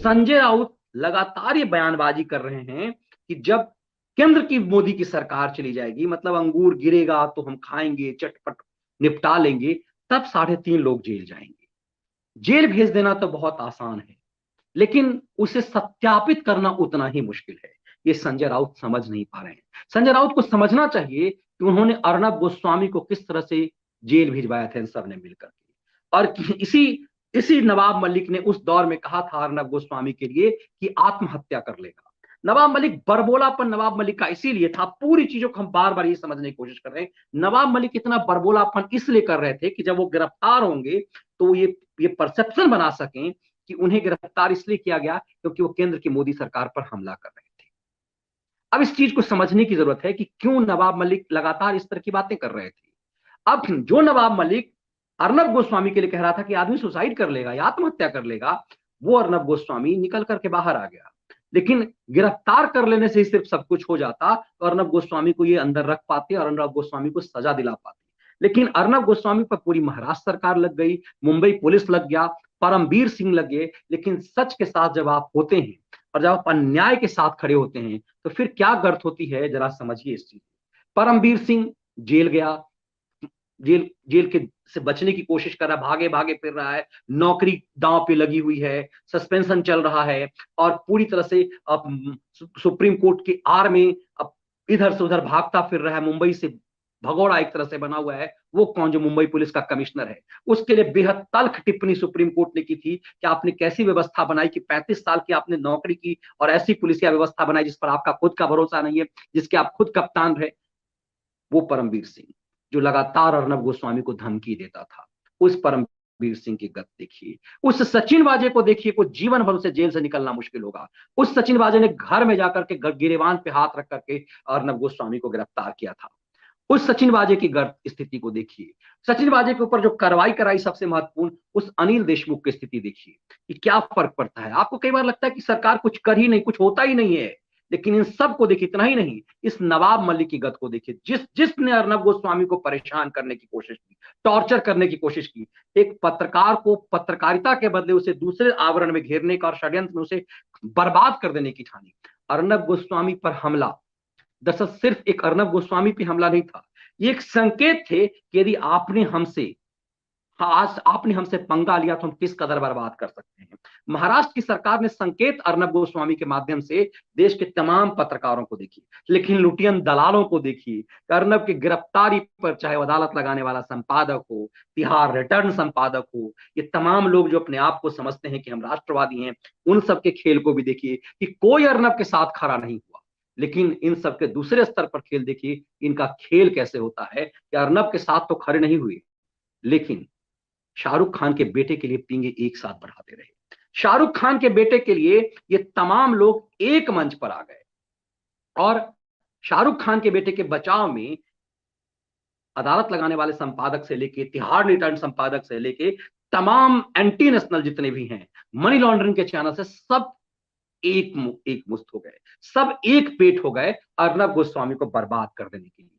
संजय राउत लगातार ये बयानबाजी कर रहे हैं कि जब केंद्र की मोदी की सरकार चली जाएगी, मतलब अंगूर गिरेगा तो हम खाएंगे, चटपट निपटा लेंगे, तब 3.5 लोग जेल जाएंगे। जेल भेज देना तो बहुत आसान है, लेकिन उसे सत्यापित करना उतना ही मुश्किल है। ये संजय राउत समझ नहीं पा रहे हैं। संजय राउत को समझना चाहिए कि उन्होंने अर्नब गोस्वामी को किस तरह से जेल भिजवाया था इन सब ने मिलकर के। और इसी इसी नवाब मलिक ने उस दौर में कहा था अर्नब गोस्वामी के लिए कि आत्महत्या कर लेगा। नवाब मलिक बरबोलापन नवाब मलिक का इसीलिए था, पूरी चीजों को हम बार बार ये समझने की कोशिश कर रहे हैं। नवाब मलिक इतना बरबोलापन इसलिए कर रहे थे कि जब वो गिरफ्तार होंगे तो ये परसेप्शन बना सकें कि उन्हें गिरफ्तार इसलिए किया गया क्योंकि वो केंद्र की मोदी सरकार पर हमला कर रहे थे। अब इस चीज को समझने की जरूरत है कि क्यों नवाब मलिक लगातार इस तरह की बातें कर रहे थे। अब जो नवाब मलिक अर्नब गोस्वामी के लिए कह रहा था कि आदमी सुसाइड कर लेगा या आत्महत्या कर लेगा, वो अर्नब गोस्वामी निकल करके बाहर आ गया। लेकिन गिरफ्तार कर लेने से ही सिर्फ सब कुछ हो जाता तो अर्नब गोस्वामी को ये अंदर रख पाते और अर्नब गोस्वामी को सजा दिला पाते। लेकिन अर्नब गोस्वामी पर पूरी महाराष्ट्र सरकार लग गई, मुंबई पुलिस लग गया, परमबीर सिंह लग गए। लेकिन सच के साथ जब आप होते हैं और जब आप अन्याय के साथ खड़े होते हैं तो फिर क्या गर्त होती है, जरा समझिए इस चीज। परमबीर सिंह जेल गया, जेल जेल के से बचने की कोशिश कर रहा है, भागे भागे फिर रहा है, नौकरी दांव पे लगी हुई है, सस्पेंशन चल रहा है और पूरी तरह से अब सुप्रीम कोर्ट की आड़ में अब इधर से उधर भागता फिर रहा है। मुंबई से भगोड़ा एक तरह से बना हुआ है। वो कौन, जो मुंबई पुलिस का कमिश्नर है, उसके लिए बेहद तल्ख टिप्पणी सुप्रीम कोर्ट ने की थी कि आपने कैसी व्यवस्था बनाई कि 35 साल की आपने नौकरी की और ऐसी पुलिसिया व्यवस्था बनाई जिस पर आपका खुद का भरोसा नहीं है, जिसके आप खुद कप्तान रहे। वो परमबीर सिंह जो लगातार अर्नब गोस्वामी को धमकी देता था, उस परमबीर सिंह की गत देखिए। उस सचिन वाजे को देखिए, को जीवन भर उसे जेल से निकलना मुश्किल होगा। उस सचिन वाजे ने घर में जाकर के गिरेबान पे हाथ रख करके अर्नब गोस्वामी को गिरफ्तार किया था। उस सचिन वाजे की गर्द स्थिति को देखिए। सचिन वाजे के ऊपर जो कार्रवाई कराई, सबसे महत्वपूर्ण उस अनिल देशमुख की स्थिति देखिए कि क्या फर्क पड़ता है। आपको कई बार लगता है कि सरकार कुछ कर ही नहीं, कुछ होता ही नहीं है, लेकिन इन सब को देखिए। इतना ही नहीं, इस नवाब मलिक की गत को देखिए, जिसने अर्नब गोस्वामी को परेशान करने की कोशिश की, टॉर्चर करने की कोशिश की, एक पत्रकार को पत्रकारिता के बदले उसे दूसरे आवरण में घेरने का और षड्यंत्र में उसे बर्बाद कर देने की ठानी। अर्नब गोस्वामी पर हमला दरअसल सिर्फ एक अर्नब गोस्वामी पे हमला नहीं था, ये एक संकेत थे कि यदि आज आपने हमसे पंगा लिया तो हम किस कदर बर्बाद कर सकते हैं। महाराष्ट्र की सरकार ने संकेत अर्नब गोस्वामी के माध्यम से देश के तमाम पत्रकारों को देखी, लेकिन लुटियन दलालों को देखिए। अर्नब की गिरफ्तारी पर चाहे अदालत लगाने वाला संपादक हो, तिहाड़ रिटर्न संपादक हो, ये तमाम लोग जो अपने आप को समझते हैं कि हम राष्ट्रवादी हैं, उन सबके खेल को भी देखिए कि कोई अर्नब के साथ खड़ा नहीं हुआ। लेकिन इन सबके दूसरे स्तर पर खेल देखिए, इनका खेल कैसे होता है कि अर्नब के साथ तो खड़े नहीं हुए, लेकिन शाहरुख खान के बेटे के लिए पींगे एक साथ बढ़ाते रहे। शाहरुख खान के बेटे के लिए ये तमाम लोग एक मंच पर आ गए और शाहरुख खान के बेटे के बचाव में अदालत लगाने वाले संपादक से लेके तिहाड़ रिटर्न संपादक से लेके तमाम एंटी नेशनल जितने भी हैं, मनी लॉन्ड्रिंग के चैनल से, सब एक मुश्त हो गए, सब एक पेट हो गए अर्नब गोस्वामी को बर्बाद कर देने के लिए।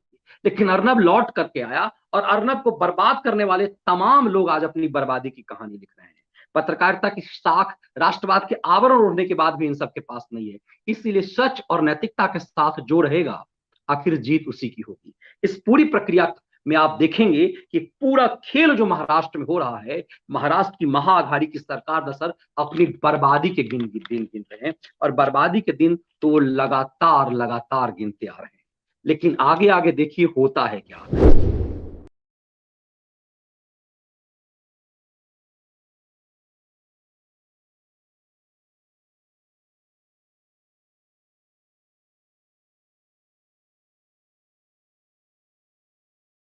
लेकिन अर्नब लौट करके आया और अर्नब को बर्बाद करने वाले तमाम लोग आज अपनी बर्बादी की कहानी लिख रहे हैं। पत्रकारिता की साख राष्ट्रवाद के आवरण ओढ़ने के बाद भी इन सबके पास नहीं है। इसीलिए सच और नैतिकता के साथ जो रहेगा, आखिर जीत उसी की होगी। इस पूरी प्रक्रिया में आप देखेंगे कि पूरा खेल जो महाराष्ट्र में हो रहा है, महाराष्ट्र की महाआघाड़ी की सरकार दरअसल अपनी बर्बादी के दिन गिन रहे हैं और बर्बादी के दिन तो लगातार लगातार गिनते आ रहे हैं। लेकिन आगे आगे देखिए होता है क्या।